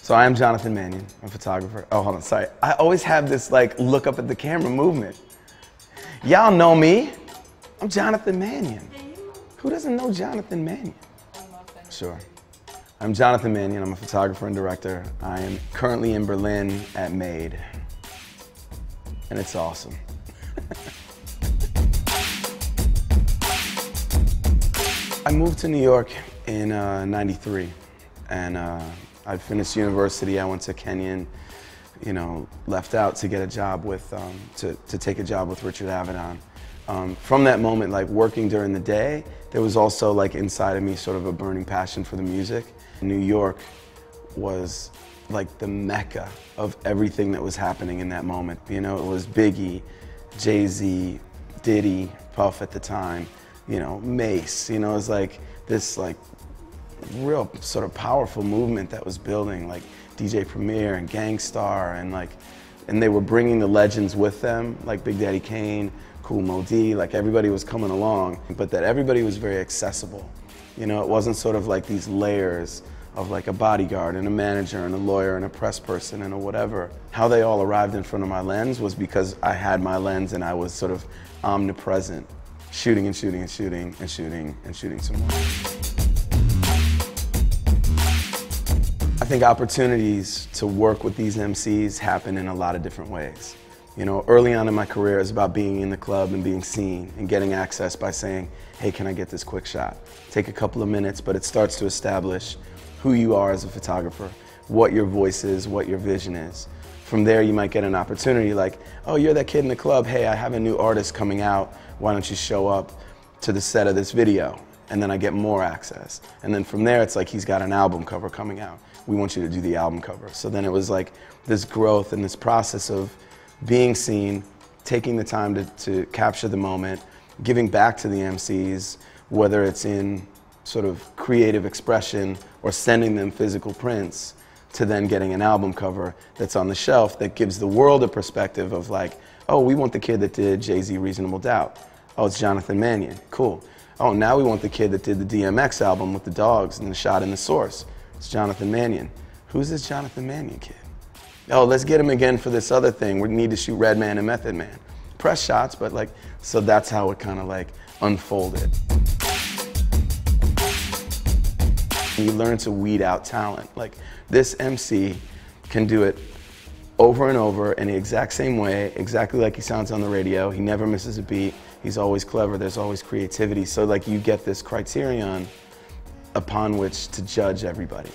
So I am Jonathan Mannion, I'm a photographer. Oh, hold on, sorry. I always have this like look up at the camera movement. Y'all know me. I'm Jonathan Mannion. Who doesn't know Jonathan Mannion? Sure. I'm Jonathan Mannion, I'm a photographer and director. I am currently in Berlin at REؐEIڍ. And it's awesome. I moved to New York in '93, and I finished university. I went to Kenyon, left out to get a job with, to take a job with rechoৰীষ্টiny. From that moment, like working during the day, there was also like inside of me sort of a burning passion for the music. New York was like the mecca of everything that was happening in that moment. It was Biggie, Jay-Z, Diddy, Puff at the time, Mace. It was like this like real sort of powerful movement that was building, like DJ Premier and Gang Starr, and they were bringing the legends with them, like Big Daddy Kane, Kool Moe Dee, like everybody was coming along, but that everybody was very accessible. It wasn't sort of like these layers of like a bodyguard and a manager and a lawyer and a press person and a whatever. How they all arrived in front of my lens was because I had my lens and I was sort of omnipresent, shooting and shooting and shooting and shooting and shooting some more. I think opportunities to work with these MCs happen in a lot of different ways. Early on in my career, it's about being in the club and being seen and getting access by saying, hey, can I get this quick shot? Take a couple of minutes, but it starts to establish who you are as a photographer, what your voice is, what your vision is. From there, you might get an opportunity like, oh, you're that kid in the club. Hey, I have a new artist coming out. Why don't you show up to the set of this video? And then I get more access. And then from there, it's like, he's got an album cover coming out. We want you to do the album cover. So then it was like this growth and this process of being seen, taking the time to capture the moment, giving back to the MCs, whether it's in sort of creative expression or sending them physical prints, to then getting an album cover that's on the shelf that gives the world a perspective of like, oh, we want the kid that did Jay-Z Reasonable Doubt. Oh, it's Jonathan Mannion, cool. Oh, now we want the kid that did the DMX album with the dogs and the shot in the source. It's Jonathan Mannion. Who's this Jonathan Mannion kid? Oh, let's get him again for this other thing. We need to shoot Redman and Method Man. Press shots, but like, so that's how it kind of like unfolded. You learn to weed out talent. Like, this MC can do it over and over in the exact same way, exactly like he sounds on the radio. He never misses a beat. He's always clever. There's always creativity. So like, you get this criterion upon which to judge everybody,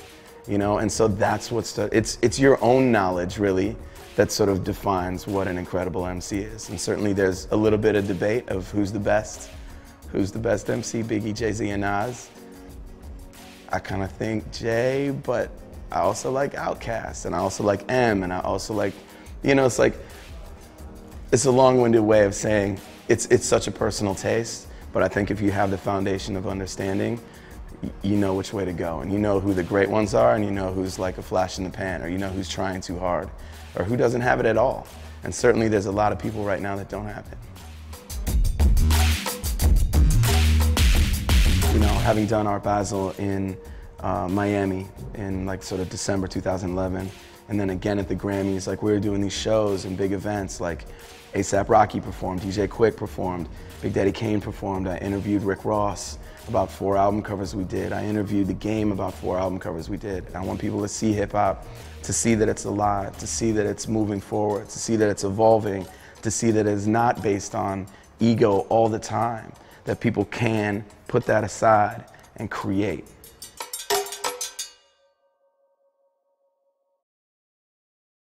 and so that's what's it's your own knowledge really that sort of defines what an incredible MC is. And certainly there's a little bit of debate of who's the best MC, Biggie, Jay-Z, and Nas. I kind of think Jay, but I also like Outkast, and I also like M, and I also like, it's like, it's a long-winded way of saying it's such a personal taste, but I think if you have the foundation of understanding, you know which way to go, and you know who the great ones are, and you know who's like a flash in the pan, or you know who's trying too hard, or who doesn't have it at all. And certainly there's a lot of people right now that don't have it. Having done Art Basel in Miami in like sort of December 2011, and then again at the Grammys, like we were doing these shows and big events, like A$AP Rocky performed, DJ Quick performed, Big Daddy Kane performed. I interviewed Rick Ross about 4 album covers we did. I interviewed The Game about 4 album covers we did. And I want people to see hip hop, to see that it's alive, to see that it's moving forward, to see that it's evolving, to see that it's not based on ego all the time, that people can put that aside and create.